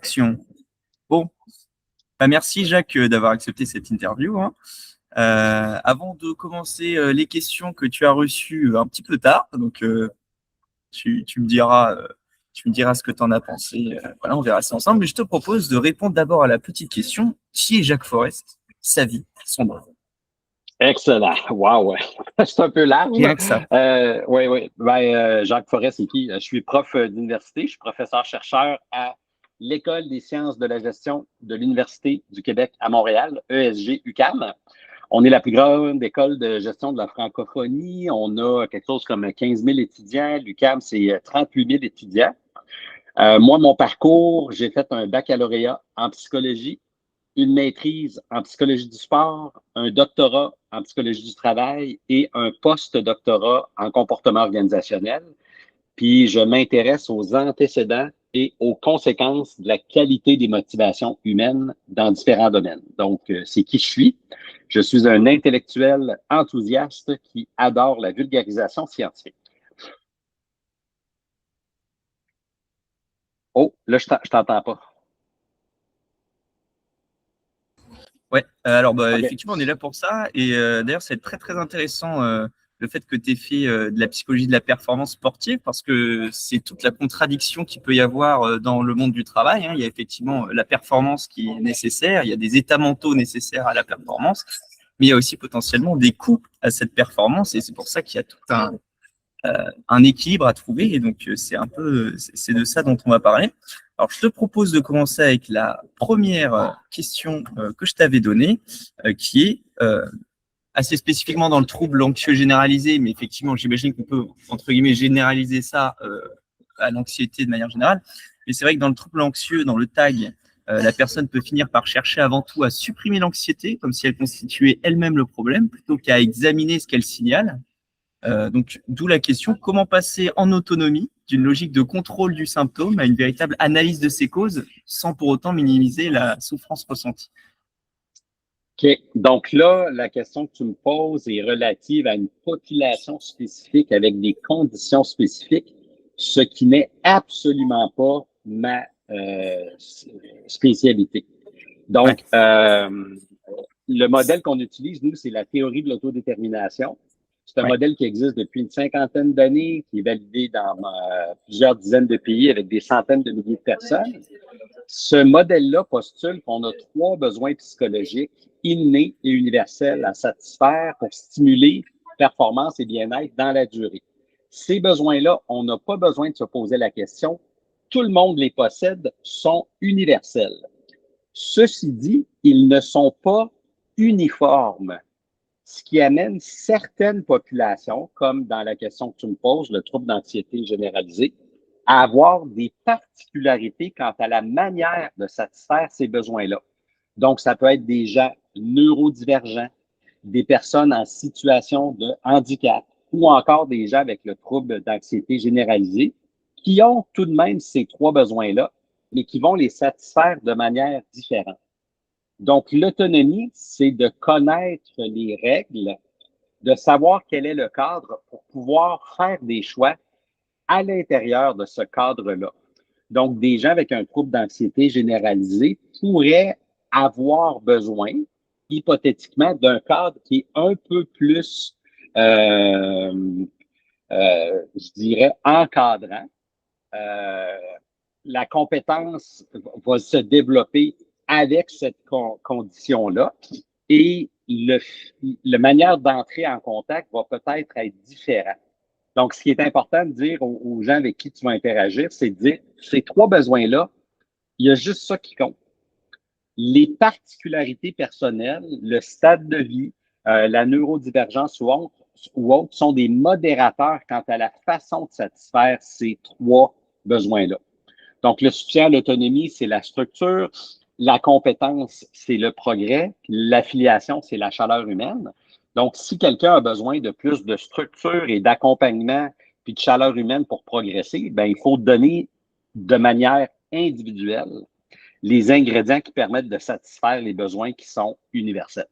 action. Bon, merci Jacques d'avoir accepté cette interview, hein. Avant de commencer les questions que tu as reçues un petit peu tard, donc tu me diras ce que tu en as pensé. Voilà, on verra ça ensemble. Mais je te propose de répondre d'abord à la petite question. Qui est Jacques Forest? Sa vie, son œuvre. Excellent. Wow. C'est un peu large. Rien que ça. Oui. Jacques Forest, c'est qui? Je suis prof d'université. Je suis professeur-chercheur à l'École des sciences de la gestion de l'Université du Québec à Montréal, ESG-UQAM. On est la plus grande école de gestion de la francophonie. On a quelque chose comme 15 000 étudiants. L'UQAM, c'est 38 000 étudiants. Moi, mon parcours, j'ai fait un baccalauréat en psychologie, une maîtrise en psychologie du sport, un doctorat en psychologie du travail et un post-doctorat en comportement organisationnel. Puis, je m'intéresse aux antécédents et aux conséquences de la qualité des motivations humaines dans différents domaines. Donc, c'est qui je suis. Je suis un intellectuel enthousiaste qui adore la vulgarisation scientifique. Oh, là, je t'entends pas. Ouais, alors OK. effectivement, on est là pour ça. Et d'ailleurs, c'est très, très intéressant le fait que tu aies fait de la psychologie de la performance sportive parce que c'est toute la contradiction qu'il peut y avoir dans le monde du travail, hein. Il y a effectivement la performance qui est nécessaire, il y a des états mentaux nécessaires à la performance, mais il y a aussi potentiellement des coûts à cette performance et c'est pour ça qu'il y a tout un équilibre à trouver. Et donc, c'est de ça dont on va parler. Alors, je te propose de commencer avec la première question que je t'avais donnée, qui est assez spécifiquement dans le trouble anxieux généralisé, mais effectivement, j'imagine qu'on peut, entre guillemets, généraliser ça à l'anxiété de manière générale. Mais c'est vrai que dans le trouble anxieux, dans le TAG, la personne peut finir par chercher avant tout à supprimer l'anxiété, comme si elle constituait elle-même le problème, plutôt qu'à examiner ce qu'elle signale. Donc, d'où la question, comment passer en autonomie d'une logique de contrôle du symptôme à une véritable analyse de ses causes sans pour autant minimiser la souffrance ressentie? OK. Donc là, la question que tu me poses est relative à une population spécifique avec des conditions spécifiques, ce qui n'est absolument pas ma spécialité. Donc, le modèle qu'on utilise, nous, c'est la théorie de l'autodétermination. C'est un modèle qui existe depuis une cinquantaine d'années, qui est validé dans plusieurs dizaines de pays avec des centaines de milliers de personnes. Ce modèle-là postule qu'on a trois besoins psychologiques innés et universels à satisfaire pour stimuler performance et bien-être dans la durée. Ces besoins-là, on n'a pas besoin de se poser la question. Tout le monde les possède, sont universels. Ceci dit, ils ne sont pas uniformes, ce qui amène certaines populations, comme dans la question que tu me poses, le trouble d'anxiété généralisée, à avoir des particularités quant à la manière de satisfaire ces besoins-là. Donc, ça peut être des gens neurodivergents, des personnes en situation de handicap ou encore des gens avec le trouble d'anxiété généralisée qui ont tout de même ces trois besoins-là, mais qui vont les satisfaire de manière différente. Donc, l'autonomie, c'est de connaître les règles, de savoir quel est le cadre pour pouvoir faire des choix à l'intérieur de ce cadre-là. Donc, des gens avec un trouble d'anxiété généralisé pourraient avoir besoin, hypothétiquement, d'un cadre qui est un peu plus, je dirais, encadrant. Euh, la compétence va se développer avec cette condition-là et la manière d'entrer en contact va peut-être être différente. Donc, ce qui est important de dire aux gens avec qui tu vas interagir, c'est de dire, ces trois besoins-là, il y a juste ça qui compte. Les particularités personnelles, le stade de vie, la neurodivergence ou autre sont des modérateurs quant à la façon de satisfaire ces trois besoins-là. Donc, le soutien à l'autonomie, c'est la structure. La compétence, c'est le progrès. L'affiliation, c'est la chaleur humaine. Donc, si quelqu'un a besoin de plus de structure et d'accompagnement puis de chaleur humaine pour progresser, ben, il faut donner de manière individuelle les ingrédients qui permettent de satisfaire les besoins qui sont universels.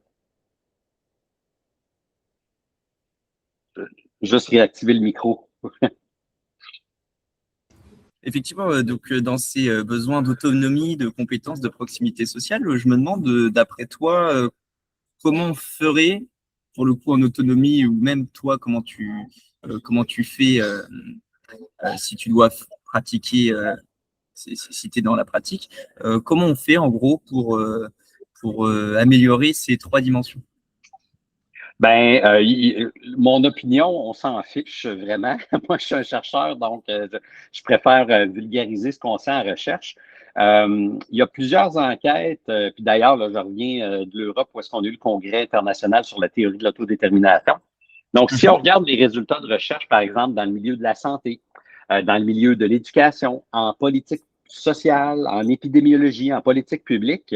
Juste réactiver le micro. Effectivement, donc dans ces besoins d'autonomie, de compétences, de proximité sociale, je me demande, d'après toi, comment on ferait, pour le coup, en autonomie, ou même toi, comment tu fais si tu dois pratiquer, si tu es dans la pratique, comment on fait en gros pour améliorer ces trois dimensions? Mon opinion, on s'en fiche vraiment. Moi, je suis un chercheur, donc je préfère vulgariser ce qu'on sait en recherche. Il y a plusieurs enquêtes, puis d'ailleurs, là, je reviens de l'Europe où est-ce qu'on a eu le Congrès international sur la théorie de l'autodétermination. Donc, si on Mhm. regarde les résultats de recherche, par exemple, dans le milieu de la santé, dans le milieu de l'éducation, en politique sociale, en épidémiologie, en politique publique,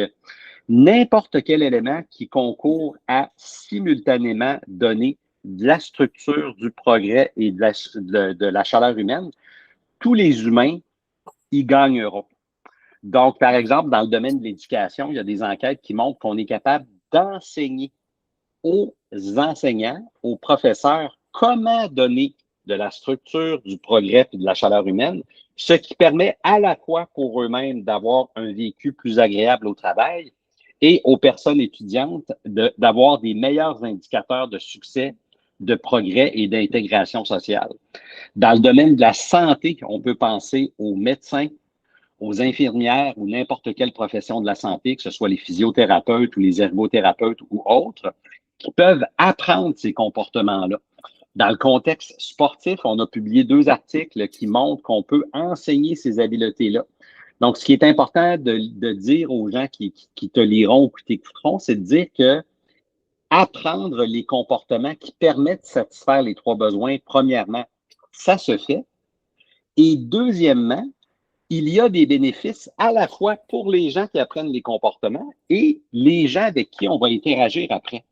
n'importe quel élément qui concourt à simultanément donner de la structure, du progrès et de la chaleur humaine, tous les humains y gagneront. Donc, par exemple, dans le domaine de l'éducation, il y a des enquêtes qui montrent qu'on est capable d'enseigner aux enseignants, aux professeurs, comment donner de la structure, du progrès et de la chaleur humaine, ce qui permet à la fois pour eux-mêmes d'avoir un vécu plus agréable au travail et aux personnes étudiantes d'avoir des meilleurs indicateurs de succès, de progrès et d'intégration sociale. Dans le domaine de la santé, on peut penser aux médecins, aux infirmières ou n'importe quelle profession de la santé, que ce soit les physiothérapeutes ou les ergothérapeutes ou autres, qui peuvent apprendre ces comportements-là. Dans le contexte sportif, on a publié 2 articles qui montrent qu'on peut enseigner ces habiletés-là. Donc, ce qui est important de dire aux gens qui te liront ou qui t'écouteront, c'est de dire que apprendre les comportements qui permettent de satisfaire les 3 besoins, premièrement, ça se fait. Et deuxièmement, il y a des bénéfices à la fois pour les gens qui apprennent les comportements et les gens avec qui on va interagir après.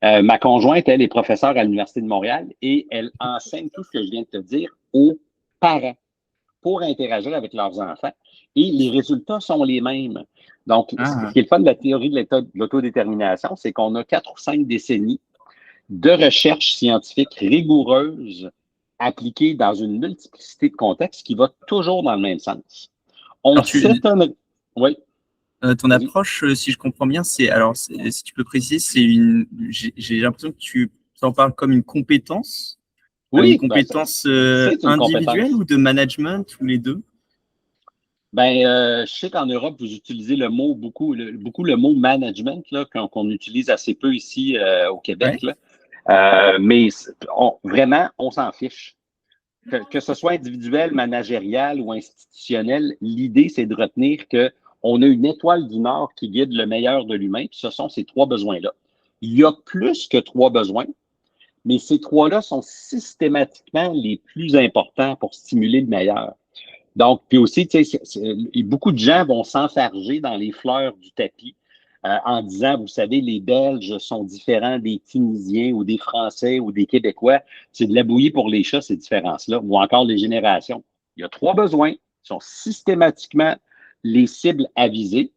Ma conjointe, elle est professeure à l'Université de Montréal et elle enseigne tout ce que je viens de te dire aux parents pour interagir avec leurs enfants. Et les résultats sont les mêmes. Donc, ce Ah, qui est le fun de la théorie de l'autodétermination, c'est qu'on a 4 ou 5 décennies de recherche scientifique rigoureuse appliquée dans une multiplicité de contextes qui va toujours dans le même sens. On alors s'étonne. Oui, ton vas-y. approche, si je comprends bien, si tu peux préciser, j'ai l'impression que tu en parles comme une Oui, ben, compétence c'est une individuelle compétence. ou de management, ou les deux? Je sais qu'en Europe, vous utilisez le mot beaucoup le mot management là, qu'on utilise assez peu ici au Québec. Ouais. Là. Vraiment, on s'en fiche. Que ce soit individuel, managérial ou institutionnel, l'idée, c'est de retenir qu'on a une étoile du Nord qui guide le meilleur de l'humain, puis ce sont ces 3 besoins-là. Il y a plus que 3 besoins, mais ces 3-là sont systématiquement les plus importants pour stimuler le meilleur. Donc, puis aussi, tu sais, beaucoup de gens vont s'enfarger dans les fleurs du tapis en disant, vous savez, les Belges sont différents des Tunisiens ou des Français ou des Québécois. C'est de la bouillie pour les chats, ces différences-là, ou encore les générations. Il y a 3 besoins qui sont systématiquement les cibles avisées.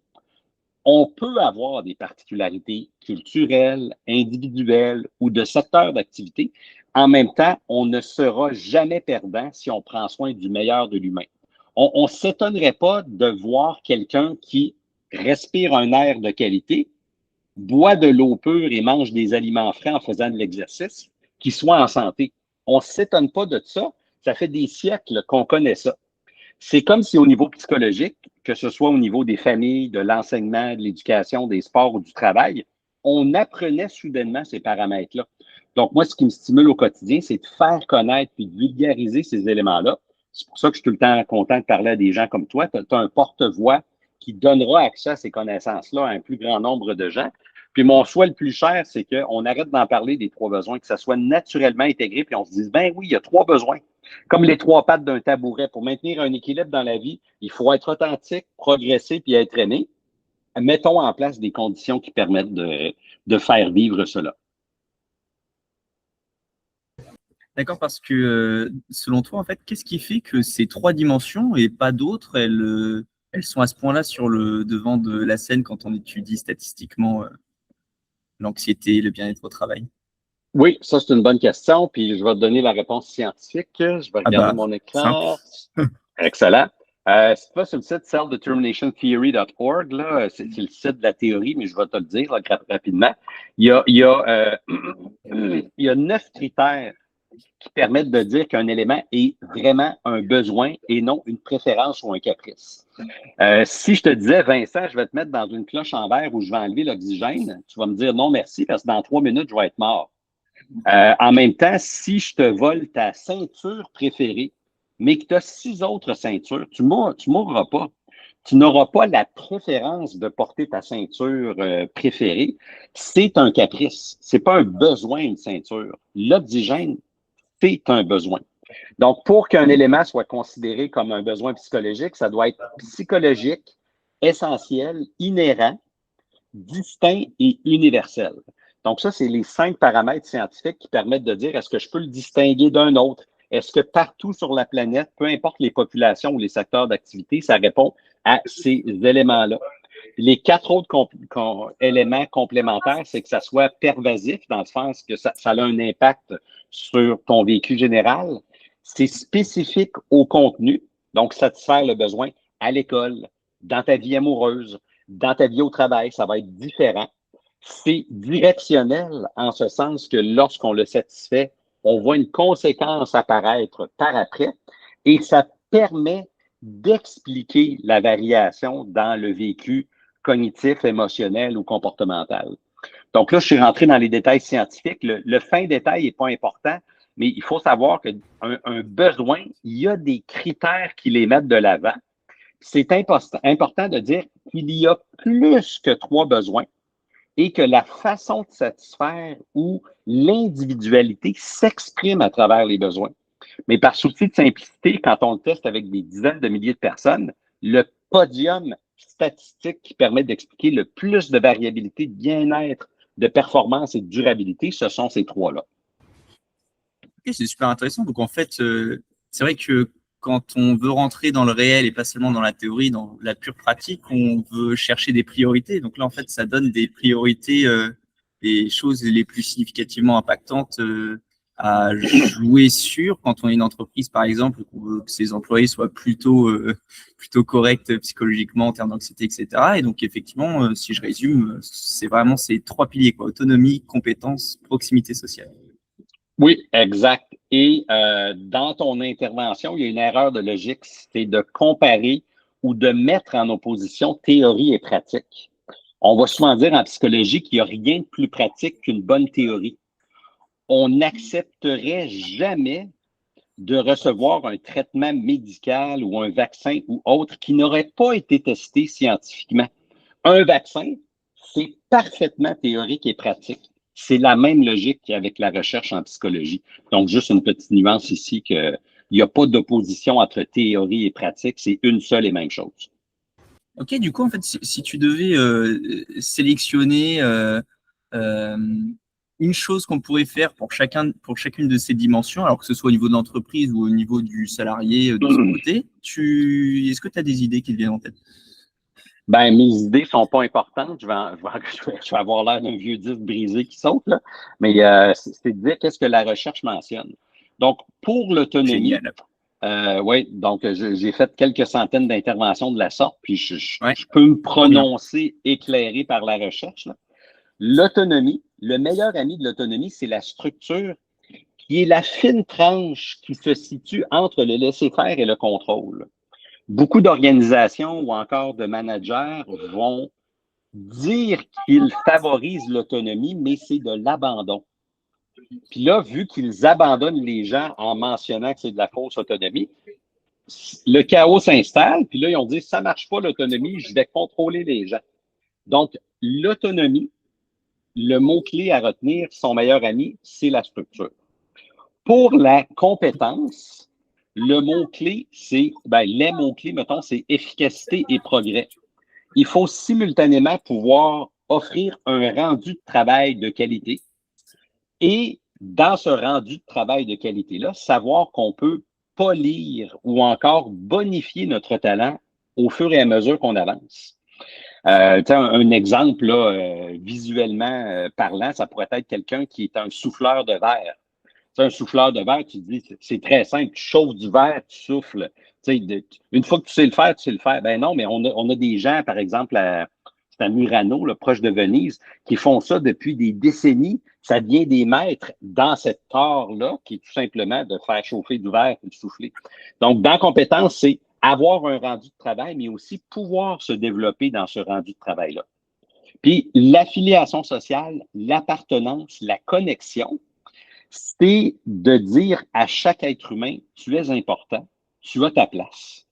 On peut avoir des particularités culturelles, individuelles ou de secteur d'activité. En même temps, on ne sera jamais perdant si on prend soin du meilleur de l'humain. On ne s'étonnerait pas de voir quelqu'un qui respire un air de qualité, boit de l'eau pure et mange des aliments frais en faisant de l'exercice, qui soit en santé. On ne s'étonne pas de ça. Ça fait des siècles qu'on connaît ça. C'est comme si au niveau psychologique, que ce soit au niveau des familles, de l'enseignement, de l'éducation, des sports ou du travail, on apprenait soudainement ces paramètres-là. Donc, moi, ce qui me stimule au quotidien, c'est de faire connaître puis de vulgariser ces éléments-là. C'est pour ça que je suis tout le temps content de parler à des gens comme toi. Tu as un porte-voix qui donnera accès à ces connaissances-là à un plus grand nombre de gens. Puis mon souhait le plus cher, c'est qu'on arrête d'en parler des 3 besoins, que ça soit naturellement intégré, puis on se dise, ben oui, il y a 3 besoins. Comme les 3 pattes d'un tabouret. Pour maintenir un équilibre dans la vie, il faut être authentique, progresser puis être aimé. Mettons en place des conditions qui permettent de faire vivre cela. D'accord, parce que selon toi, en fait, qu'est-ce qui fait que ces trois dimensions et pas d'autres, elles sont à ce point-là sur le devant de la scène quand on étudie statistiquement l'anxiété, le bien-être au travail? Oui, ça, c'est une bonne question. Puis je vais te donner la réponse scientifique. Je vais Ah regarder bah, mon simple. écran. Excellent. Si tu vas sur le site self-determinationtheory.org, là, c'est le site de la théorie, mais je vais te le dire là, rapidement. Il y a 9 critères qui permettent de dire qu'un élément est vraiment un besoin et non une préférence ou un caprice. Si je te disais, Vincent, je vais te mettre dans une cloche en verre où je vais enlever l'oxygène, tu vas me dire non merci parce que dans 3 minutes, je vais être mort. En même temps, si je te vole ta ceinture préférée, mais que tu as 6 autres ceintures, tu mourras pas. Tu n'auras pas la préférence de porter ta ceinture préférée. C'est un caprice. C'est pas un besoin, une ceinture. L'oxygène, c'est un besoin. Donc, pour qu'un élément soit considéré comme un besoin psychologique, ça doit être psychologique, essentiel, inhérent, distinct et universel. Donc, ça, c'est les 5 paramètres scientifiques qui permettent de dire est-ce que je peux le distinguer d'un autre? Est-ce que partout sur la planète, peu importe les populations ou les secteurs d'activité, ça répond à ces éléments-là? Les 4 autres éléments complémentaires, c'est que ça soit pervasif, dans le sens que ça a un impact sur ton vécu général. C'est spécifique au contenu, donc satisfaire le besoin à l'école, dans ta vie amoureuse, dans ta vie au travail, ça va être différent. C'est directionnel en ce sens que lorsqu'on le satisfait, on voit une conséquence apparaître par après et ça permet d'expliquer la variation dans le vécu cognitif, émotionnel ou comportemental. Donc là, je suis rentré dans les détails scientifiques. Le fin détail n'est pas important, mais il faut savoir qu'un besoin, il y a des critères qui les mettent de l'avant. C'est important de dire qu'il y a plus que 3 besoins et que la façon de satisfaire ou l'individualité s'exprime à travers les besoins. Mais par souci de simplicité, quand on le teste avec des dizaines de milliers de personnes, le podium statistique qui permet d'expliquer le plus de variabilité, de bien-être, de performance et de durabilité, ce sont ces 3-là. Ok, c'est super intéressant. Donc, en fait, c'est vrai que quand on veut rentrer dans le réel et pas seulement dans la théorie, dans la pure pratique, on veut chercher des priorités. Donc là, en fait, ça donne des priorités, des choses les plus significativement impactantes à jouer sur quand on est une entreprise, par exemple, qu'on veut que ses employés soient plutôt corrects psychologiquement en termes d'anxiété, etc. Et donc, effectivement, si je résume, c'est vraiment ces 3 piliers, quoi: autonomie, compétence, proximité sociale. Oui, exact. Et dans ton intervention, il y a une erreur de logique, c'est de comparer ou de mettre en opposition théorie et pratique. On va souvent dire en psychologie qu'il n'y a rien de plus pratique qu'une bonne théorie. On n'accepterait jamais de recevoir un traitement médical ou un vaccin ou autre qui n'aurait pas été testé scientifiquement. Un vaccin, c'est parfaitement théorique et pratique. C'est la même logique qu'avec la recherche en psychologie. Donc, juste une petite nuance ici qu'il n'y a pas d'opposition entre théorie et pratique, c'est une seule et même chose. Ok, du coup, en fait, si tu devais sélectionner une chose qu'on pourrait faire pour chacune de ces dimensions, alors que ce soit au niveau de l'entreprise ou au niveau du salarié de son côté, est-ce que tu as des idées qui te viennent en tête? Ben, mes idées ne sont pas importantes. Je vais avoir l'air d'un vieux disque brisé qui saute, là. Mais c'est de dire qu'est-ce que la recherche mentionne. Donc, pour l'autonomie, Génial. oui, donc j'ai fait quelques centaines d'interventions de la sorte, puis je Ouais, peux me trop bien. prononcer éclairé par la recherche, là. L'autonomie, le meilleur ami de l'autonomie, c'est la structure qui est la fine tranche qui se situe entre le laisser-faire et le contrôle. Beaucoup d'organisations ou encore de managers vont dire qu'ils favorisent l'autonomie, mais c'est de l'abandon. Puis là, vu qu'ils abandonnent les gens en mentionnant que c'est de la fausse autonomie, le chaos s'installe, puis là, ils ont dit, ça ne marche pas l'autonomie, je vais contrôler les gens. Donc, l'autonomie, le mot-clé à retenir, son meilleur ami, c'est la structure. Pour la compétence, le mot-clé, les mots-clés, mettons, c'est efficacité et progrès. Il faut simultanément pouvoir offrir un rendu de travail de qualité et dans ce rendu de travail de qualité-là, savoir qu'on peut polir ou encore bonifier notre talent au fur et à mesure qu'on avance. Un exemple là, visuellement parlant, ça pourrait être quelqu'un qui est un souffleur de verre. sais, un souffleur de verre, tu te dis, c'est très simple, tu chauffes du verre, tu souffles. Une fois que tu sais le faire, tu sais le faire. Ben non, mais on a des gens, par exemple, c'est à Murano, là, proche de Venise, qui font ça depuis des décennies. Ça devient des maîtres dans cet art-là, qui est tout simplement de faire chauffer du verre et de souffler. Donc, dans compétence, c'est avoir un rendu de travail, mais aussi pouvoir se développer dans ce rendu de travail-là. Puis, l'affiliation sociale, l'appartenance, la connexion, c'est de dire à chaque être humain, tu es important, tu as ta place.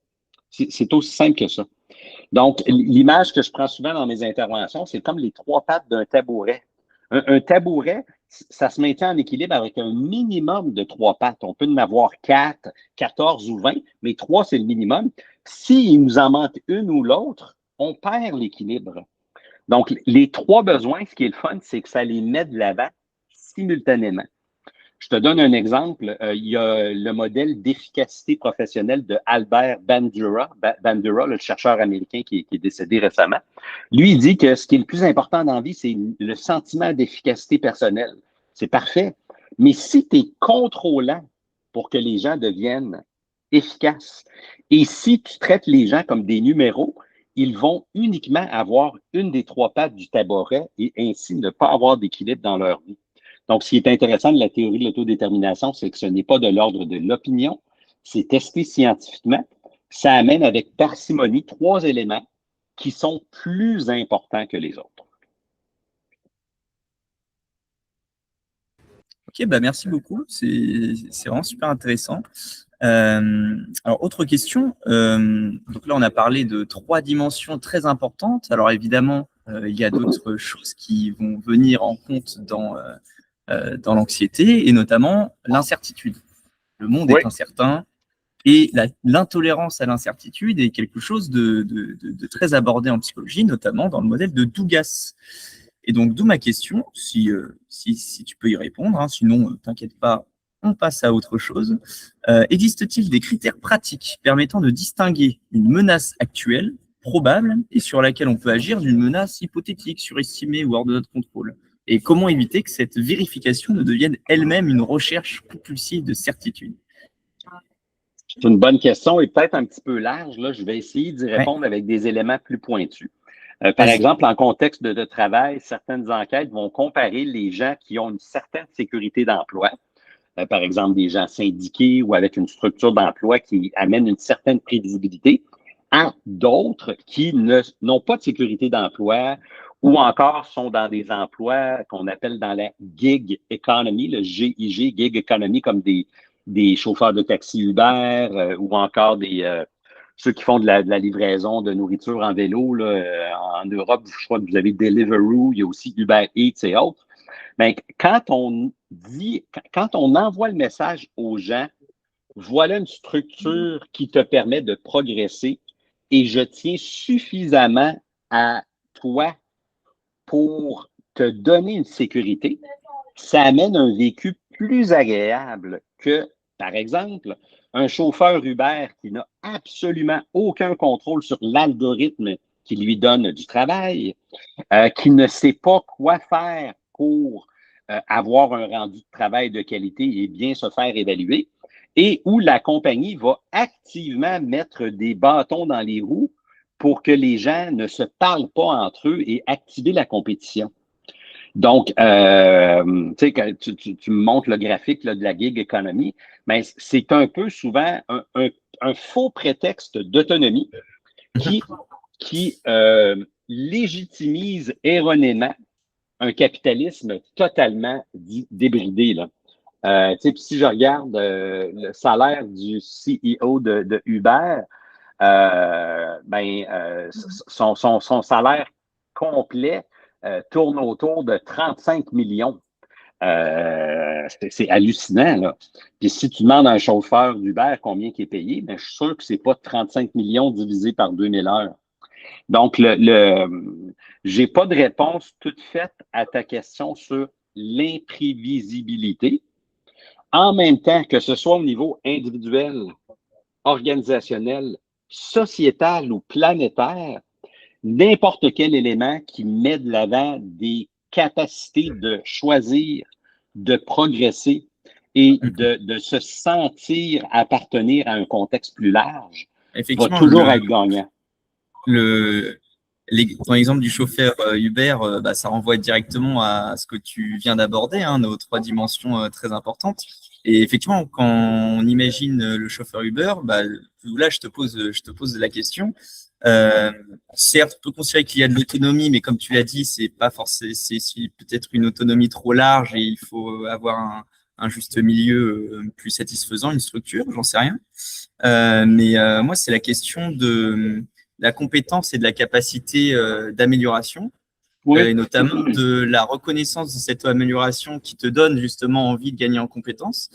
C'est aussi simple que ça. Donc, l'image que je prends souvent dans mes interventions, c'est comme les trois pattes d'un tabouret. Un tabouret, ça se maintient en équilibre avec un minimum de trois pattes. On peut en avoir 4, 14 ou 20, mais 3, c'est le minimum. S'il nous en manque une ou l'autre, on perd l'équilibre. Donc, les trois besoins, ce qui est le fun, c'est que ça les met de l'avant simultanément. Je te donne un exemple. Il y a le modèle d'efficacité professionnelle de Albert Bandura, le chercheur américain qui est décédé récemment. Lui, il dit que ce qui est le plus important dans la vie, c'est le sentiment d'efficacité personnelle. C'est parfait. Mais si tu es contrôlant pour que les gens deviennent efficaces, et si tu traites les gens comme des numéros, ils vont uniquement avoir une des trois pattes du tabouret et ainsi ne pas avoir d'équilibre dans leur vie. Donc, ce qui est intéressant de la théorie de l'autodétermination, c'est que ce n'est pas de l'ordre de l'opinion, c'est testé scientifiquement. Ça amène avec parcimonie 3 éléments qui sont plus importants que les autres. Ok, bah merci beaucoup. C'est vraiment super intéressant. Alors, autre question. Donc là, on a parlé de 3 dimensions très importantes. Alors, évidemment, il y a d'autres choses qui vont venir en compte dans l'anxiété, et notamment l'incertitude. Le monde est incertain, et l'intolérance à l'incertitude est quelque chose de très abordé en psychologie, notamment dans le modèle de Dougas. Et donc, d'où ma question, si tu peux y répondre, hein, sinon, t'inquiète pas, on passe à autre chose. Existe-t-il des critères pratiques permettant de distinguer une menace actuelle, probable, et sur laquelle on peut agir, d'une menace hypothétique, surestimée ou hors de notre contrôle? Et comment éviter que cette vérification ne devienne elle-même une recherche compulsive de certitude? C'est une bonne question et peut-être un petit peu large. Là, je vais essayer d'y Ouais. répondre avec des éléments plus pointus. Par exemple, en contexte de travail, certaines enquêtes vont comparer les gens qui ont une certaine sécurité d'emploi, par exemple des gens syndiqués ou avec une structure d'emploi qui amène une certaine prévisibilité, à d'autres qui n'ont pas de sécurité d'emploi ou encore sont dans des emplois qu'on appelle dans la gig economy, le GIG, gig economy, comme des chauffeurs de taxi Uber ou encore ceux qui font de la livraison de nourriture en vélo. Là, en Europe, je crois que vous avez Deliveroo, il y a aussi Uber Eats et autres. Bien, quand on envoie le message aux gens, voilà une structure qui te permet de progresser et je tiens suffisamment à toi pour te donner une sécurité, ça amène un vécu plus agréable que, par exemple, un chauffeur Uber qui n'a absolument aucun contrôle sur l'algorithme qui lui donne du travail, qui ne sait pas quoi faire pour avoir un rendu de travail de qualité et bien se faire évaluer, et où la compagnie va activement mettre des bâtons dans les roues pour que les gens ne se parlent pas entre eux et activer la compétition. Donc, tu sais, quand tu me montres le graphique là, de la gig economy, mais c'est un peu souvent un faux prétexte d'autonomie qui légitimise erronément un capitalisme totalement débridé. Là. Si je regarde le salaire du CEO de Uber, son salaire complet tourne autour de 35 millions. C'est hallucinant, là. Puis si tu demandes à un chauffeur d'Uber combien il est payé, ben, je suis sûr que c'est pas 35 millions divisé par 2000 heures. Donc, j'ai pas de réponse toute faite à ta question sur l'imprévisibilité. En même temps, que ce soit au niveau individuel, organisationnel, sociétal ou planétaire, n'importe quel élément qui met de l'avant des capacités de choisir, de progresser et de se sentir appartenir à un contexte plus large va Effectivement, toujours être gagnant. le, ton exemple du chauffeur Uber, bah, ça renvoie directement à ce que tu viens d'aborder, hein, nos trois dimensions très importantes. Et effectivement, quand on imagine le chauffeur Uber, bah, là, je te pose la question. Certes, on peut considérer qu'il y a de l'autonomie, mais comme tu l'as dit, c'est pas forcément, c'est peut-être une autonomie trop large et il faut avoir un juste milieu plus satisfaisant, une structure, j'en sais rien. Mais moi, c'est la question de la compétence et de la capacité d'amélioration, et Oui. notamment de la reconnaissance de cette amélioration qui te donne justement envie de gagner en compétences.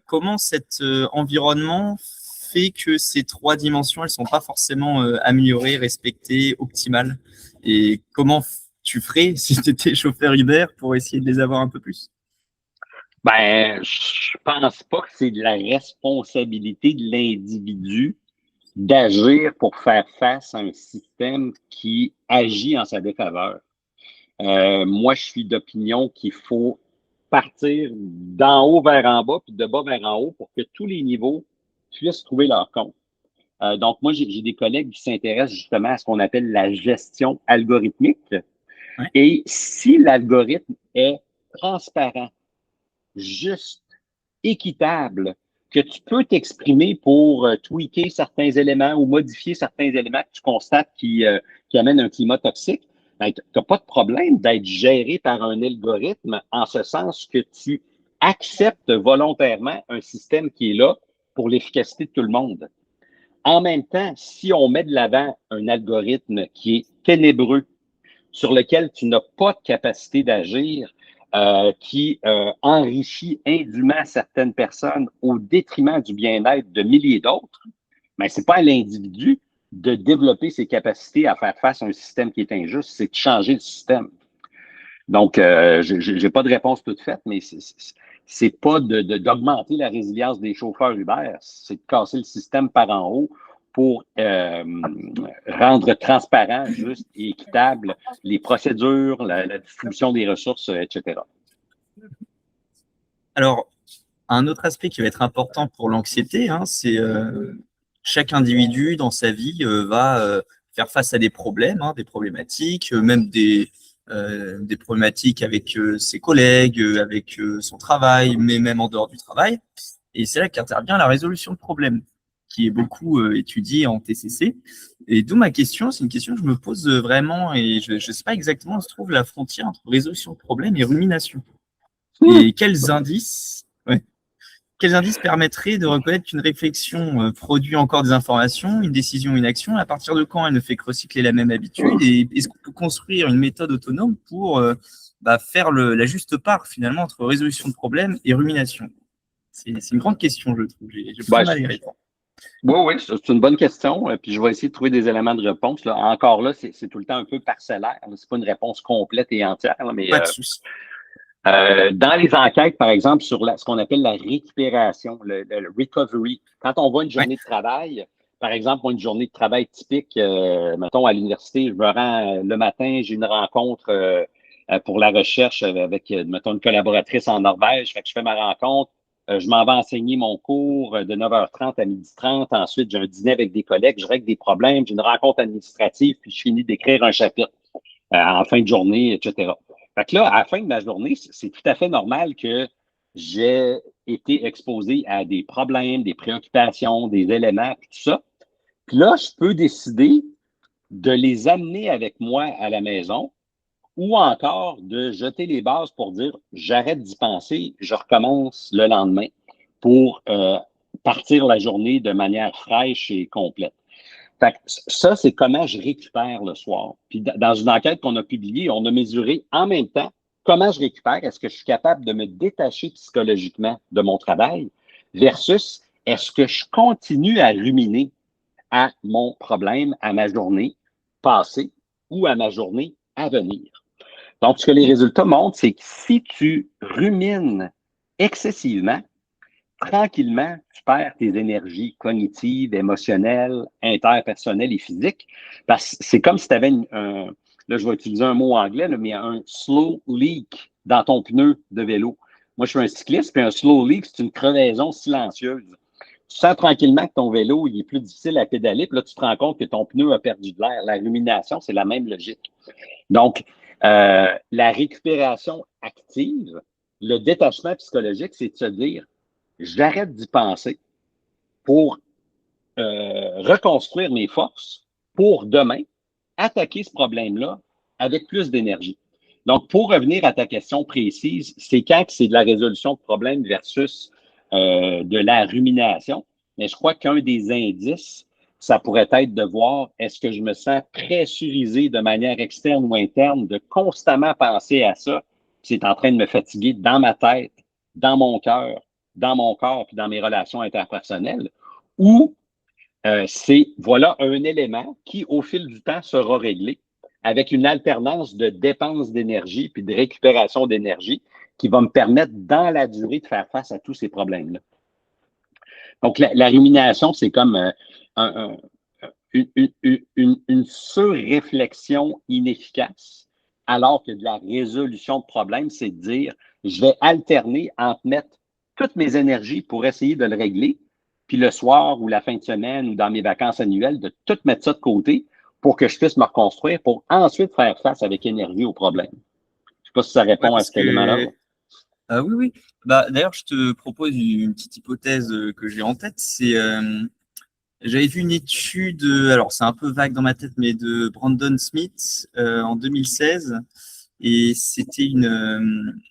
Comment cet environnement fait que ces trois dimensions, elles sont pas forcément améliorées, respectées, optimales? Et comment tu ferais si tu étais chauffeur Uber pour essayer de les avoir un peu plus? Ben, je pense pas que c'est de la responsabilité de l'individu d'agir pour faire face à un système qui agit en sa défaveur. Moi, je suis d'opinion qu'il faut partir d'en haut vers en bas, puis de bas vers en haut pour que tous les niveaux puissent trouver leur compte. Donc, moi, j'ai des collègues qui s'intéressent justement à ce qu'on appelle la gestion algorithmique. Ouais. Et si l'algorithme est transparent, juste, équitable, que tu peux t'exprimer pour tweaker certains éléments ou modifier certains éléments que tu constates qui amènent un climat toxique, ben, tu n'as pas de problème d'être géré par un algorithme en ce sens que tu acceptes volontairement un système qui est là pour l'efficacité de tout le monde. En même temps, si on met de l'avant un algorithme qui est ténébreux, sur lequel tu n'as pas de capacité d'agir, qui enrichit indûment certaines personnes au détriment du bien-être de milliers d'autres, mais ce n'est pas à l'individu de développer ses capacités à faire face à un système qui est injuste, c'est de changer le système. Donc, je n'ai pas de réponse toute faite, mais c'est pas d'augmenter la résilience des chauffeurs Uber, c'est de casser le système par en haut pour rendre transparent, juste et équitable les procédures, la distribution des ressources, etc. Alors, un autre aspect qui va être important pour l'anxiété, hein, c'est chaque individu dans sa vie va faire face à des problèmes, hein, des problématiques, même des problématiques avec ses collègues, avec son travail, mais même en dehors du travail. Et c'est là qu'intervient la résolution de problèmes, qui est beaucoup étudiée en TCC. Et d'où ma question, c'est une question que je me pose vraiment, et je ne sais pas exactement où se trouve la frontière entre résolution de problèmes et rumination. Et quels indices permettraient de reconnaître qu'une réflexion produit encore des informations, une décision, une action, à partir de quand elle ne fait que recycler la même habitude? Et est-ce qu'on peut construire une méthode autonome pour faire la juste part finalement entre résolution de problèmes et rumination? C'est une grande question, je trouve. J'ai beaucoup de mal à y répondre. Oui, oui, c'est une bonne question. Puis je vais essayer de trouver des éléments de réponse. Là. Encore là, c'est tout le temps un peu parcellaire. Ce n'est pas une réponse complète et entière, là, mais Pas de souci. dans les enquêtes, par exemple, sur ce qu'on appelle la récupération, le recovery, quand on voit une journée de travail, par exemple, moi, une journée de travail typique, mettons, à l'université, je me rends le matin, j'ai une rencontre pour la recherche avec, mettons, une collaboratrice en Norvège, fait que je fais ma rencontre, je m'en vais enseigner mon cours de 9h30 à 12h30, ensuite j'ai un dîner avec des collègues, je règle des problèmes, j'ai une rencontre administrative, puis je finis d'écrire un chapitre en fin de journée, etc. Fait que là, à la fin de ma journée, c'est tout à fait normal que j'ai été exposé à des problèmes, des préoccupations, des éléments, puis tout ça. Puis là, je peux décider de les amener avec moi à la maison ou encore de jeter les bases pour dire j'arrête d'y penser, je recommence le lendemain pour partir la journée de manière fraîche et complète. Fait que ça, c'est comment je récupère le soir. Puis dans une enquête qu'on a publiée, on a mesuré en même temps comment je récupère. Est-ce que je suis capable de me détacher psychologiquement de mon travail versus est-ce que je continue à ruminer à mon problème, à ma journée passée ou à ma journée à venir. Donc, ce que les résultats montrent, c'est que si tu rumines excessivement, tranquillement, tu perds tes énergies cognitives, émotionnelles, interpersonnelles et physiques. Parce que c'est comme si tu avais là, je vais utiliser un mot anglais, là, mais un slow leak dans ton pneu de vélo. Moi, je suis un cycliste, puis un slow leak, c'est une crevaison silencieuse. Tu sens tranquillement que ton vélo, il est plus difficile à pédaler, puis là, tu te rends compte que ton pneu a perdu de l'air. La rumination, c'est la même logique. Donc, la récupération active, le détachement psychologique, c'est de se dire, j'arrête d'y penser pour reconstruire mes forces pour demain attaquer ce problème-là avec plus d'énergie. Donc, pour revenir à ta question précise, c'est quand que c'est de la résolution de problème versus de la rumination. Mais je crois qu'un des indices, ça pourrait être de voir est-ce que je me sens pressurisé de manière externe ou interne de constamment penser à ça. C'est en train de me fatiguer dans ma tête, dans mon cœur, dans mon corps, puis dans mes relations interpersonnelles. Ou c'est, voilà un élément qui, au fil du temps, sera réglé avec une alternance de dépenses d'énergie puis de récupération d'énergie qui va me permettre, dans la durée, de faire face à tous ces problèmes-là. Donc, la rumination, c'est comme une surréflexion inefficace, alors que de la résolution de problèmes, c'est de dire, je vais alterner entre mettre toutes mes énergies pour essayer de le régler, puis le soir ou la fin de semaine ou dans mes vacances annuelles, de tout mettre ça de côté pour que je puisse me reconstruire pour ensuite faire face avec énergie au problème. Je ne sais pas si ça Ouais, répond à parce cet élément-là. que oui, oui. Bah, d'ailleurs, je te propose une petite hypothèse que j'ai en tête. C'est, j'avais vu une étude, alors c'est un peu vague dans ma tête, mais de Brandon Smith en 2016, et c'était une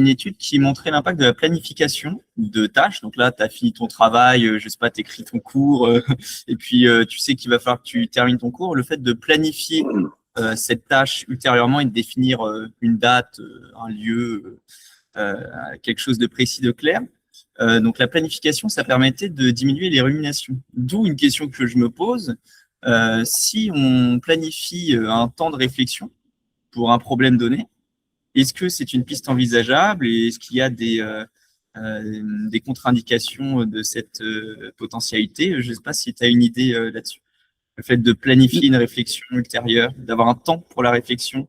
étude qui montrait l'impact de la planification de tâches. Donc là, tu as fini ton travail, je sais pas, tu écris ton cours, et puis tu sais qu'il va falloir que tu termines ton cours. Le fait de planifier cette tâche ultérieurement et de définir une date, un lieu, quelque chose de précis, de clair. Donc la planification, ça permettait de diminuer les ruminations. D'où une question que je me pose. Si on planifie un temps de réflexion pour un problème donné, est-ce que c'est une piste envisageable et est-ce qu'il y a des contre-indications de cette potentialité? Je ne sais pas si tu as une idée là-dessus. Le fait de planifier une réflexion ultérieure, d'avoir un temps pour la réflexion.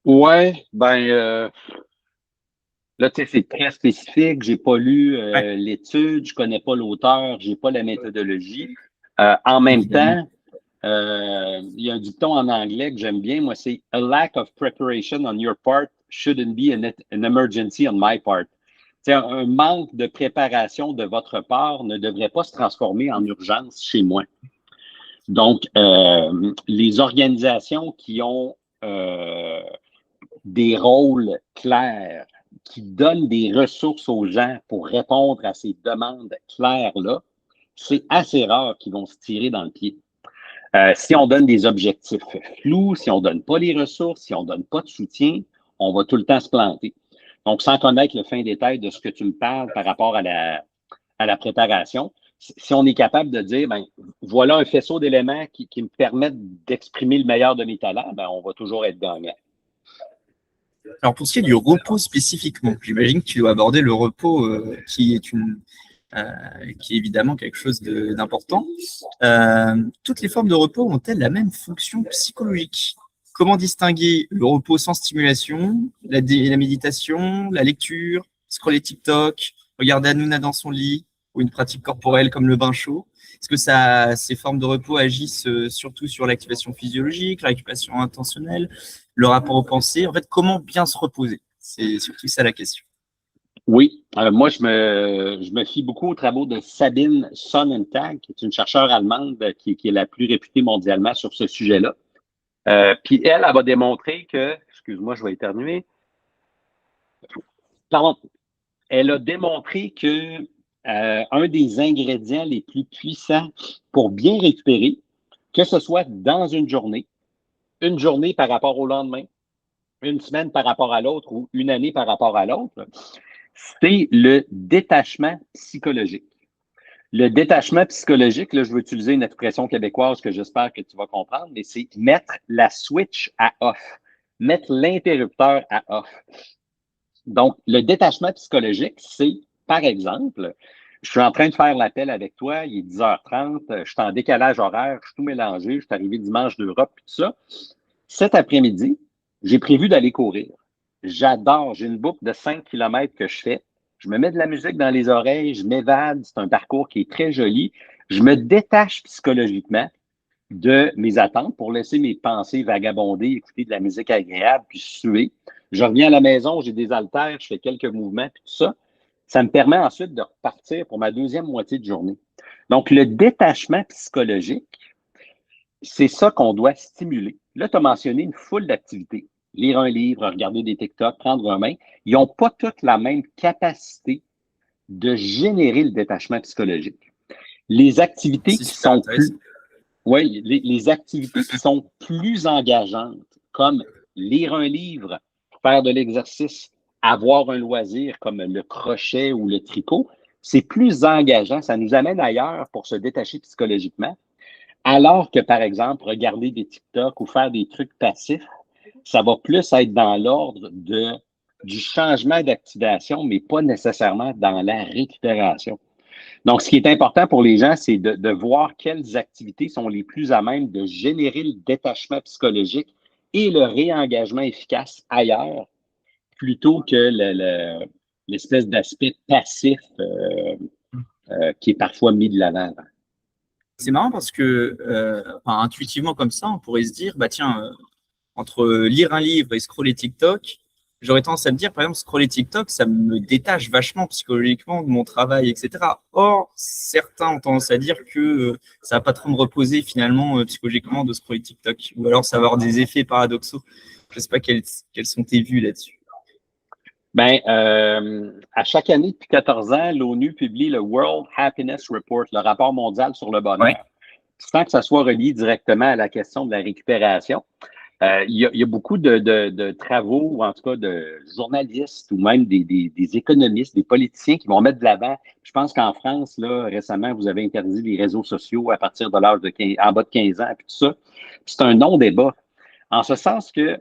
Ouais, là, tu sais, c'est très spécifique. J'ai pas lu Ouais, l'étude, je connais pas l'auteur, j'ai pas la méthodologie. En même évidemment. temps, il y a un dicton en anglais que j'aime bien, moi, c'est A lack of preparation on your part shouldn't be an emergency on my part. C'est un manque de préparation de votre part ne devrait pas se transformer en urgence chez moi. Donc, les organisations qui ont des rôles clairs, qui donnent des ressources aux gens pour répondre à ces demandes claires-là, c'est assez rare qu'ils vont se tirer dans le pied. Si on donne des objectifs flous, si on ne donne pas les ressources, si on ne donne pas de soutien, on va tout le temps se planter. Donc, sans connaître le fin détail de ce que tu me parles par rapport à la préparation, si on est capable de dire, ben, voilà un faisceau d'éléments qui me permettent d'exprimer le meilleur de mes talents, ben, on va toujours être gagnant. Alors pour ce qui est du repos spécifiquement, j'imagine que tu dois aborder le repos qui est évidemment quelque chose d'important. Toutes les formes de repos ont-elles la même fonction psychologique? Comment distinguer le repos sans stimulation, la méditation, la lecture, scroller TikTok, regarder Hanouna dans son lit ou une pratique corporelle comme le bain chaud? Est-ce que ces formes de repos agissent surtout sur l'activation physiologique, la récupération intentionnelle, le rapport aux pensées? En fait, comment bien se reposer? C'est surtout ça la question. Oui, moi, je me fie beaucoup aux travaux de Sabine Sonnentag, qui est une chercheure allemande qui est la plus réputée mondialement sur ce sujet-là. Puis elle va démontrer que, excuse-moi, je vais éternuer. Pardon. Elle a démontré que un des ingrédients les plus puissants pour bien récupérer, que ce soit dans une journée par rapport au lendemain, une semaine par rapport à l'autre ou une année par rapport à l'autre, c'est le détachement psychologique. Le détachement psychologique, là, je vais utiliser une expression québécoise que j'espère que tu vas comprendre, mais c'est mettre la switch à off, mettre l'interrupteur à off. Donc, le détachement psychologique, c'est, par exemple, je suis en train de faire l'appel avec toi, il est 10h30, je suis en décalage horaire, je suis tout mélangé, je suis arrivé dimanche d'Europe, tout ça. Cet après-midi, j'ai prévu d'aller courir. j'adore. J'ai une boucle de 5 kilomètres que je fais. Je me mets de la musique dans les oreilles, je m'évade. C'est un parcours qui est très joli. Je me détache psychologiquement de mes attentes pour laisser mes pensées vagabonder, écouter de la musique agréable, puis suer. Je reviens à la maison, j'ai des haltères, je fais quelques mouvements, puis tout ça. Ça me permet ensuite de repartir pour ma deuxième moitié de journée. Donc, le détachement psychologique, c'est ça qu'on doit stimuler. Là, tu as mentionné une foule d'activités. Lire un livre, regarder des TikTok, prendre un bain. Ils n'ont pas toutes la même capacité de générer le détachement psychologique. Les activités qui sont plus, oui, les activités qui sont plus engageantes, comme lire un livre, faire de l'exercice, avoir un loisir comme le crochet ou le tricot, c'est plus engageant. Ça nous amène ailleurs pour se détacher psychologiquement. Alors que, par exemple, regarder des TikTok ou faire des trucs passifs, ça va plus être dans l'ordre du changement d'activation, mais pas nécessairement dans la récupération. Donc, ce qui est important pour les gens, c'est de voir quelles activités sont les plus à même de générer le détachement psychologique et le réengagement efficace ailleurs, plutôt que l'espèce d'aspect passif qui est parfois mis de l'avant. C'est marrant parce que, intuitivement comme ça, on pourrait se dire, bah tiens, entre lire un livre et scroller TikTok, j'aurais tendance à me dire, par exemple, scroller TikTok, ça me détache vachement psychologiquement de mon travail, etc. Or, certains ont tendance à dire que ça va pas trop me reposer finalement psychologiquement de scroller TikTok, ou alors ça va avoir des effets paradoxaux. Je sais pas quelles sont tes vues là-dessus. Ben, à chaque année, depuis 14 ans, l'ONU publie le World Happiness Report, le rapport mondial sur le bonheur, Ouais. sans que ça soit relié directement à la question de la récupération. Il y a beaucoup de travaux, ou en tout cas de journalistes ou même des économistes, des politiciens qui vont mettre de l'avant. Je pense qu'en France, là, récemment, vous avez interdit les réseaux sociaux à partir de l'âge de 15, en bas de 15 ans, puis tout ça. C'est un non-débat. En ce sens que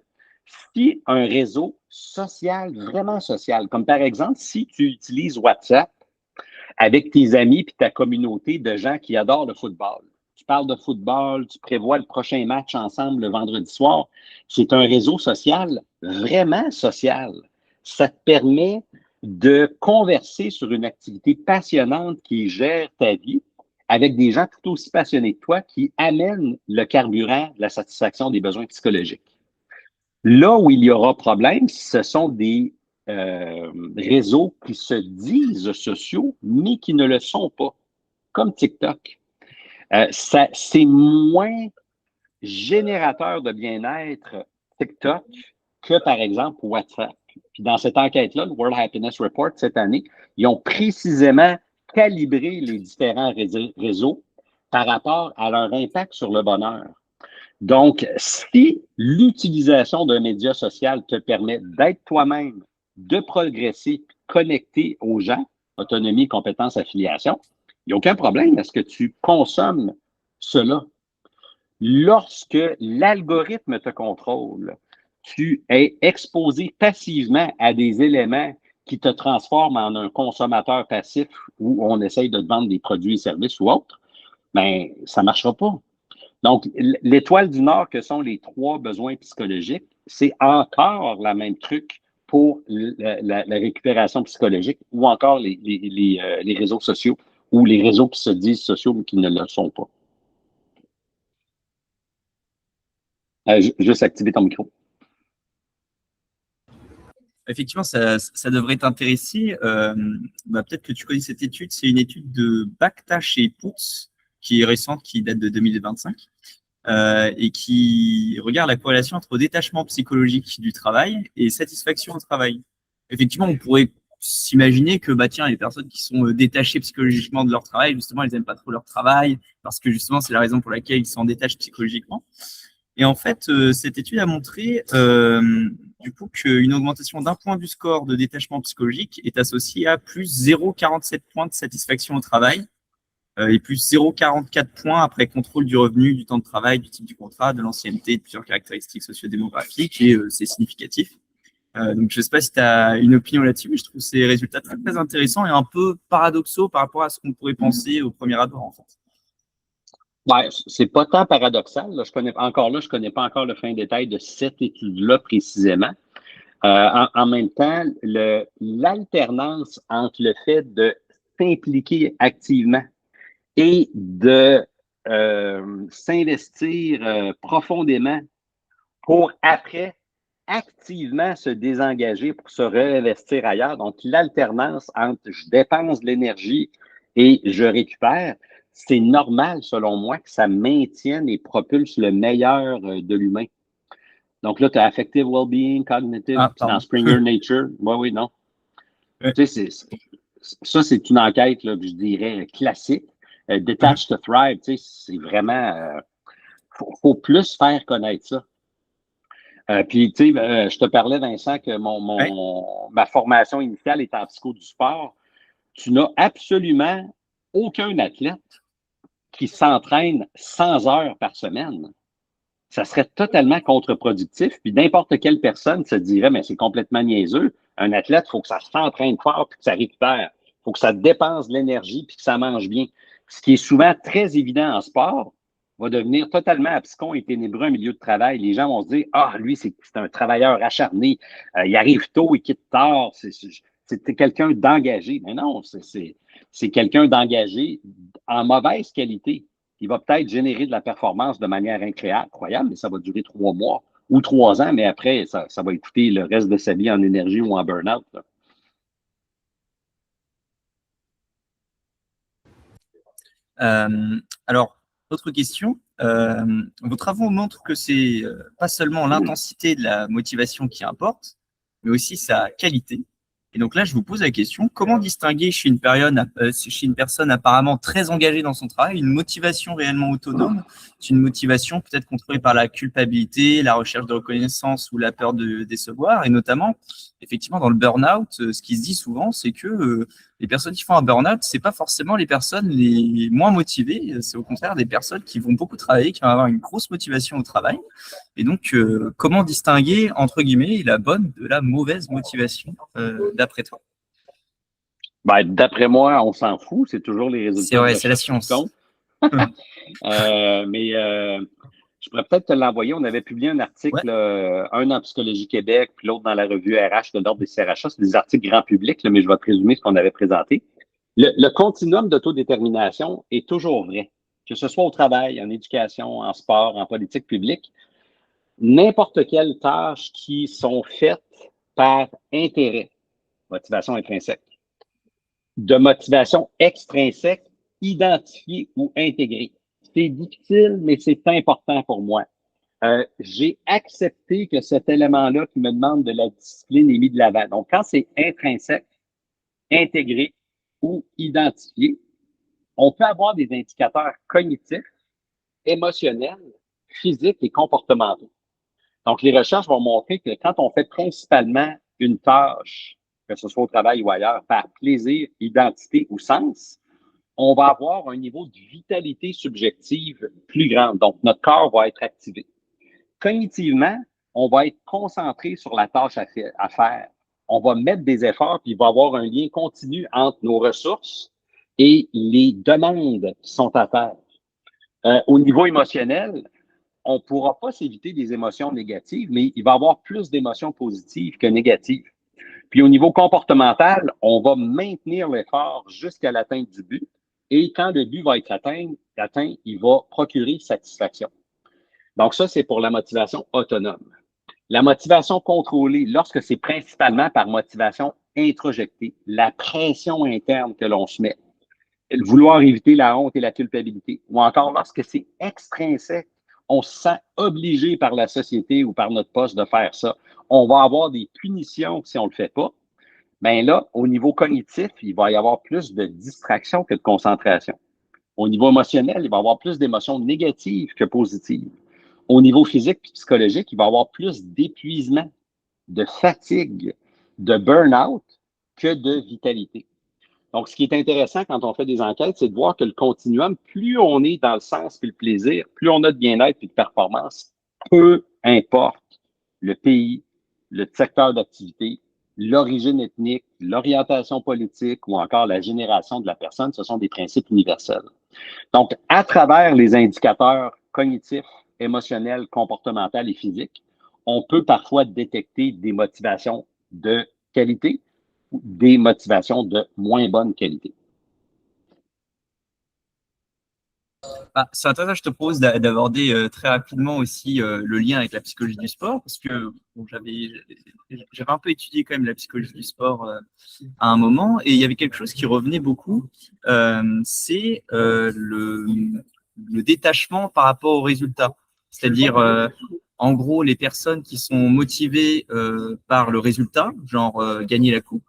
si un réseau social, vraiment social, comme par exemple, si tu utilises WhatsApp avec tes amis et ta communauté de gens qui adorent le football, tu parles de football, tu prévois le prochain match ensemble le vendredi soir, c'est un réseau social vraiment social. Ça te permet de converser sur une activité passionnante qui gère ta vie avec des gens tout aussi passionnés que toi qui amènent le carburant de la satisfaction des besoins psychologiques. Là où il y aura problème, ce sont des réseaux qui se disent sociaux, mais qui ne le sont pas, comme TikTok. C'est moins générateur de bien-être TikTok que, par exemple, WhatsApp. Puis dans cette enquête-là, le World Happiness Report, cette année, ils ont précisément calibré les différents réseaux par rapport à leur impact sur le bonheur. Donc, si l'utilisation d'un média social te permet d'être toi-même, de progresser, connecter aux gens, autonomie, compétences, affiliation, il n'y a aucun problème à ce que tu consommes cela. Lorsque l'algorithme te contrôle, tu es exposé passivement à des éléments qui te transforment en un consommateur passif où on essaye de te vendre des produits et services ou autres, bien, ça ne marchera pas. Donc, l'étoile du Nord, que sont les 3 besoins psychologiques, c'est encore la même truc pour la récupération psychologique ou encore les réseaux sociaux ou les réseaux qui se disent sociaux mais qui ne le sont pas. Juste activer ton micro. Effectivement, ça devrait t'intéresser. Peut-être que tu connais cette étude. C'est une étude de Bakhtash et Putz, qui est récente, qui date de 2025, et qui regarde la corrélation entre détachement psychologique du travail et satisfaction au travail. Effectivement, on pourrait s'imaginer que tiens, les personnes qui sont détachées psychologiquement de leur travail, justement, elles n'aiment pas trop leur travail, parce que justement, c'est la raison pour laquelle ils s'en détachent psychologiquement. Et en fait, cette étude a montré du coup qu'une augmentation d'un point du score de détachement psychologique est associée à plus 0,47 points de satisfaction au travail et plus 0,44 points après contrôle du revenu, du temps de travail, du type du contrat, de l'ancienneté, de plusieurs caractéristiques sociodémographiques, et c'est significatif. Donc, je ne sais pas si tu as une opinion là-dessus, mais je trouve ces résultats très, très intéressants et un peu paradoxaux par rapport à ce qu'on pourrait penser au premier abord, en fait. Ouais, c'est pas tant paradoxal. Là. Je connais pas encore le fin détail de cette étude-là précisément. En même temps, l'alternance entre le fait de s'impliquer activement et de s'investir profondément pour après activement se désengager pour se réinvestir ailleurs. Donc, l'alternance entre je dépense de l'énergie et je récupère, c'est normal, selon moi, que ça maintienne et propulse le meilleur de l'humain. Donc là, tu as affective well-being, cognitive, dans Springer Nature. Oui, oui, non. Ouais. Tu sais, ça, c'est une enquête là, que je dirais classique. Detach to Thrive, tu sais, c'est vraiment... faut plus faire connaître ça. Puis, tu sais, je te parlais, Vincent, que ma formation initiale est en psycho du sport. Tu n'as absolument aucun athlète qui s'entraîne 100 heures par semaine. Ça serait totalement contre-productif. Puis n'importe quelle personne se dirait, mais c'est complètement niaiseux. Un athlète, il faut que ça s'entraîne fort puis que ça récupère. Il faut que ça dépense de l'énergie puis que ça mange bien. Ce qui est souvent très évident en sport va devenir totalement abscon et ténébreux en milieu de travail. Les gens vont se dire, ah, lui, c'est un travailleur acharné. Il arrive tôt, il quitte tard. C'est quelqu'un d'engagé. Mais non, c'est quelqu'un d'engagé en mauvaise qualité. Il va peut-être générer de la performance de manière incroyable, mais ça va durer 3 mois ou 3 ans, mais après, ça va écouter le reste de sa vie en énergie ou en burn-out. Alors, autre question. Vos travaux montrent que c'est pas seulement l'intensité de la motivation qui importe, mais aussi sa qualité. Et donc là, je vous pose la question, comment distinguer chez une personne apparemment très engagée dans son travail une motivation réellement autonome, une motivation peut-être contrôlée par la culpabilité, la recherche de reconnaissance ou la peur de décevoir, et notamment, effectivement, dans le burn-out, ce qui se dit souvent, c'est que les personnes qui font un burn-out, c'est pas forcément les personnes les moins motivées, c'est au contraire des personnes qui vont beaucoup travailler, qui vont avoir une grosse motivation au travail. Et donc, comment distinguer, entre guillemets, la bonne de la mauvaise motivation, d'après toi? Ben, d'après moi, on s'en fout. C'est toujours les résultats C'est vrai, de c'est la recherche qui science. comptent. Mais je pourrais peut-être te l'envoyer. On avait publié un article, Ouais. un en Psychologie Québec, puis l'autre dans la revue RH de l'Ordre des CRHA. C'est des articles grand public, là, mais je vais te résumer ce qu'on avait présenté. Le continuum d'autodétermination est toujours vrai, que ce soit au travail, en éducation, en sport, en politique publique. N'importe quelle tâche qui sont faites par intérêt, motivation intrinsèque, de motivation extrinsèque, identifiée ou intégrée. C'est difficile, mais c'est important pour moi. J'ai accepté que cet élément-là qui me demande de la discipline est mis de l'avant. Donc, quand c'est intrinsèque, intégré ou identifié, on peut avoir des indicateurs cognitifs, émotionnels, physiques et comportementaux. Donc, les recherches vont montrer que quand on fait principalement une tâche, que ce soit au travail ou ailleurs, par plaisir, identité ou sens, on va avoir un niveau de vitalité subjective plus grand. Donc, notre corps va être activé. Cognitivement, on va être concentré sur la tâche à faire. On va mettre des efforts, puis il va y avoir un lien continu entre nos ressources et les demandes qui sont à faire. Au niveau émotionnel, on ne pourra pas s'éviter des émotions négatives, mais il va y avoir plus d'émotions positives que négatives. Puis au niveau comportemental, on va maintenir l'effort jusqu'à l'atteinte du but. Et quand le but va être atteint, il va procurer satisfaction. Donc ça, c'est pour la motivation autonome. La motivation contrôlée, lorsque c'est principalement par motivation introjectée, la pression interne que l'on se met, vouloir éviter la honte et la culpabilité, ou encore lorsque c'est extrinsèque, on se sent obligé par la société ou par notre poste de faire ça. On va avoir des punitions si on ne le fait pas. Bien là, au niveau cognitif, il va y avoir plus de distraction que de concentration. Au niveau émotionnel, il va y avoir plus d'émotions négatives que positives. Au niveau physique et psychologique, il va y avoir plus d'épuisement, de fatigue, de burn-out que de vitalité. Donc, ce qui est intéressant quand on fait des enquêtes, c'est de voir que le continuum, plus on est dans le sens et le plaisir, plus on a de bien-être et de performance, peu importe le pays, le secteur d'activité, l'origine ethnique, l'orientation politique ou encore la génération de la personne, ce sont des principes universels. Donc, à travers les indicateurs cognitifs, émotionnels, comportementaux et physiques, on peut parfois détecter des motivations de qualité ou des motivations de moins bonne qualité. Ah, c'est intéressant, je te propose d'aborder très rapidement aussi le lien avec la psychologie du sport, parce que bon, j'avais un peu étudié quand même la psychologie du sport à un moment, et il y avait quelque chose qui revenait beaucoup, c'est le détachement par rapport aux résultats. C'est-à-dire, en gros, les personnes qui sont motivées par le résultat, genre gagner la coupe,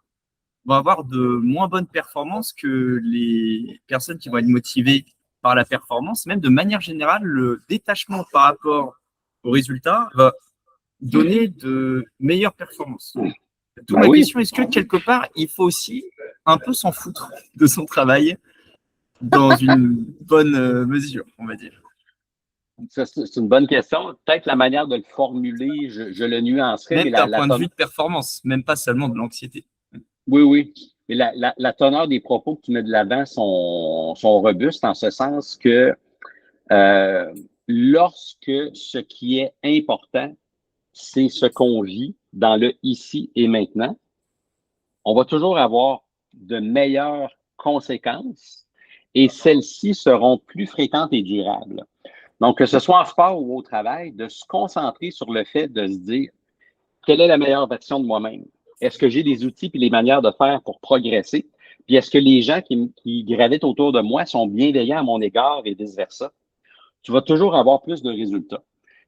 vont avoir de moins bonnes performances que les personnes qui vont être motivées par la performance. Même de manière générale, le détachement par rapport au résultat va donner de meilleures performances. D'où ma question, est-ce que quelque part, il faut aussi un peu s'en foutre de son travail dans une bonne mesure, on va dire? C'est une bonne question. Peut-être la manière de le formuler, je le nuancerai. Même Mais d'un point de vue de performance, même pas seulement de l'anxiété. Oui, oui. Mais la teneur des propos que tu mets de l'avant sont robustes en ce sens que lorsque ce qui est important, c'est ce qu'on vit dans le ici et maintenant, on va toujours avoir de meilleures conséquences et celles-ci seront plus fréquentes et durables. Donc, que ce soit en sport ou au travail, de se concentrer sur le fait de se dire quelle est la meilleure version de moi-même? Est-ce que j'ai les outils et les manières de faire pour progresser? Puis est-ce que les gens qui gravitent autour de moi sont bienveillants à mon égard et vice-versa? Tu vas toujours avoir plus de résultats.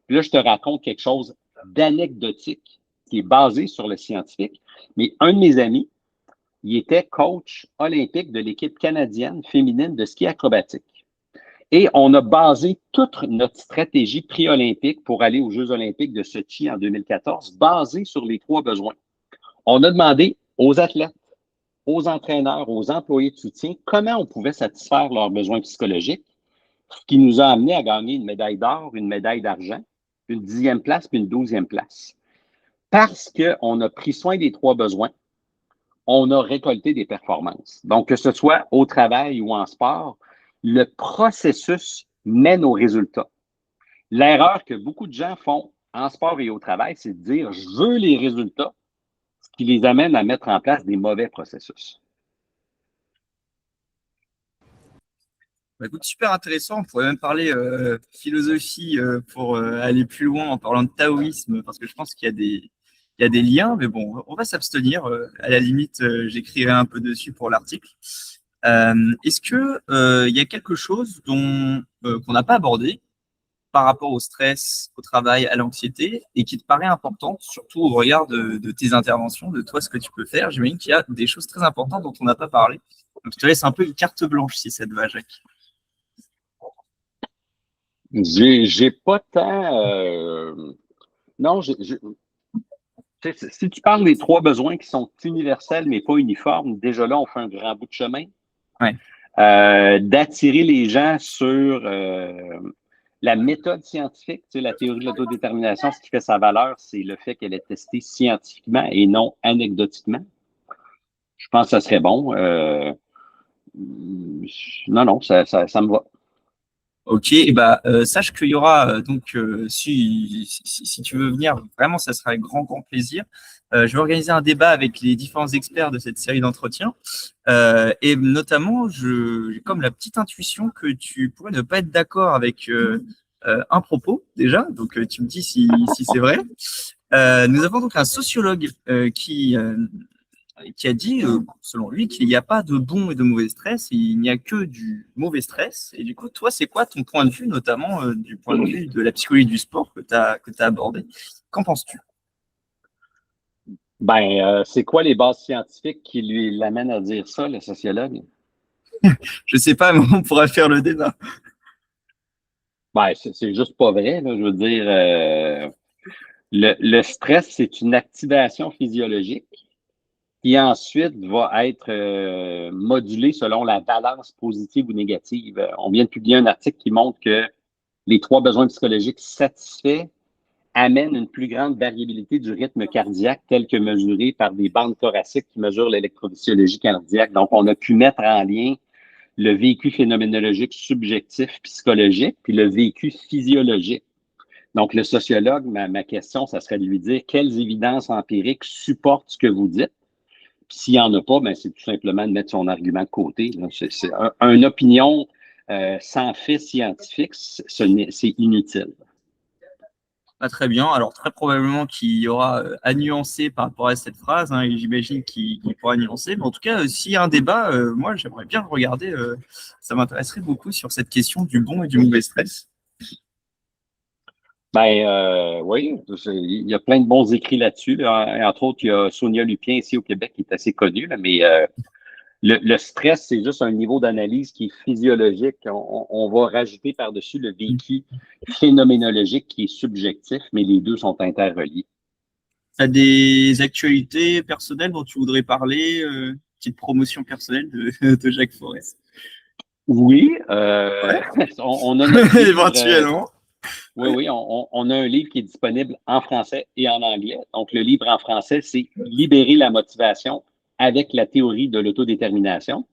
Puis là, je te raconte quelque chose d'anecdotique qui est basé sur le scientifique. Mais un de mes amis, il était coach olympique de l'équipe canadienne féminine de ski acrobatique. Et on a basé toute notre stratégie pré-olympique pour aller aux Jeux olympiques de Sochi en 2014, basée sur les 3 besoins. On a demandé aux athlètes, aux entraîneurs, aux employés de soutien, comment on pouvait satisfaire leurs besoins psychologiques, ce qui nous a amené à gagner une médaille d'or, une médaille d'argent, une 10e place, puis une 12e place. Parce qu'on a pris soin des 3 besoins, on a récolté des performances. Donc, que ce soit au travail ou en sport, le processus mène aux résultats. L'erreur que beaucoup de gens font en sport et au travail, c'est de dire je veux les résultats, ce qui les amène à mettre en place des mauvais processus. Bah, écoute, super intéressant. On pourrait même parler philosophie pour aller plus loin en parlant de taoïsme, parce que je pense qu'il y a des liens, mais bon, on va s'abstenir. À la limite, j'écrirai un peu dessus pour l'article. Est-ce que il y a quelque chose qu'on n'a pas abordé par rapport au stress, au travail, à l'anxiété, et qui te paraît important, surtout au regard de tes interventions, de toi, ce que tu peux faire? J'imagine qu'il y a des choses très importantes dont on n'a pas parlé. Donc, je te laisse un peu une carte blanche si ça te va, Jacques. J'ai pas tant. Non, si tu parles des 3 besoins qui sont universels mais pas uniformes, déjà là, on fait un grand bout de chemin. Ouais. D'attirer les gens sur la méthode scientifique, la théorie de l'autodétermination, ce qui fait sa valeur, c'est le fait qu'elle est testée scientifiquement et non anecdotiquement. Je pense que ça serait bon. Non, ça me va. Ok, et bah, sache qu'il y aura si tu veux venir, vraiment, ça sera avec grand plaisir. Je vais organiser un débat avec les différents experts de cette série d'entretiens. Et notamment, j'ai comme la petite intuition que tu pourrais ne pas être d'accord avec un propos déjà. Donc, tu me dis si c'est vrai. Nous avons donc un sociologue qui a dit, selon lui, qu'il n'y a pas de bon et de mauvais stress, il n'y a que du mauvais stress. Et du coup, toi, c'est quoi ton point de vue, notamment du point de vue de la psychologie du sport que tu as abordé? Qu'en penses-tu? C'est quoi les bases scientifiques qui l'amènent à dire ça, le sociologue? Je sais pas, mais on pourra faire le débat. C'est juste pas vrai, là. Je veux dire, le stress, c'est une activation physiologique qui ensuite va être modulée selon la balance positive ou négative. On vient de publier un article qui montre que les 3 besoins psychologiques satisfaits amènent une plus grande variabilité du rythme cardiaque tel que mesuré par des bandes thoraciques qui mesurent l'électrophysiologie cardiaque. Donc, on a pu mettre en lien le vécu phénoménologique subjectif psychologique puis le vécu physiologique. Donc, le sociologue, ma question, ça serait de lui dire quelles évidences empiriques supportent ce que vous dites. Puis s'il n'y en a pas, ben, c'est tout simplement de mettre son argument de côté. C'est une opinion sans fait scientifique, c'est inutile. Pas très bien. Alors, très probablement qu'il y aura à nuancer par rapport à cette phrase, hein, et j'imagine qu'il pourra nuancer. Mais en tout cas, s'il y a un débat, moi, j'aimerais bien le regarder. Ça m'intéresserait beaucoup sur cette question du bon et du mauvais stress. Ben oui, il y a plein de bons écrits là-dessus. Là. Entre autres, il y a Sonia Lupien ici au Québec qui est assez connue, là, mais le stress, c'est juste un niveau d'analyse qui est physiologique. On va rajouter par-dessus le vécu phénoménologique qui est subjectif, mais les deux sont interreliés. Tu as des actualités personnelles dont tu voudrais parler, petite promotion personnelle de Jacques Forest? Oui, Ouais. on a notre livre, éventuellement. oui, on a un livre qui est disponible en français et en anglais. Donc, le livre en français, c'est Libérer la motivation avec la théorie de l'autodétermination.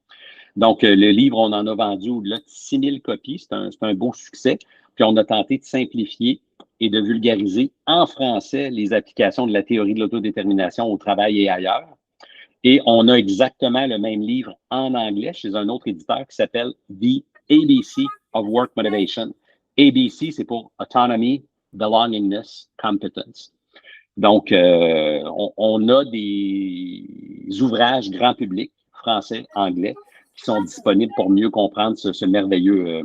Donc, le livre, on en a vendu au-delà de 6000 copies. C'est un beau succès. Puis, on a tenté de simplifier et de vulgariser en français les applications de la théorie de l'autodétermination au travail et ailleurs. Et on a exactement le même livre en anglais chez un autre éditeur qui s'appelle The ABC of Work Motivation. ABC, c'est pour Autonomy, Belongingness, Competence. Donc, on a des ouvrages grand public, français, anglais, qui sont disponibles pour mieux comprendre ce merveilleux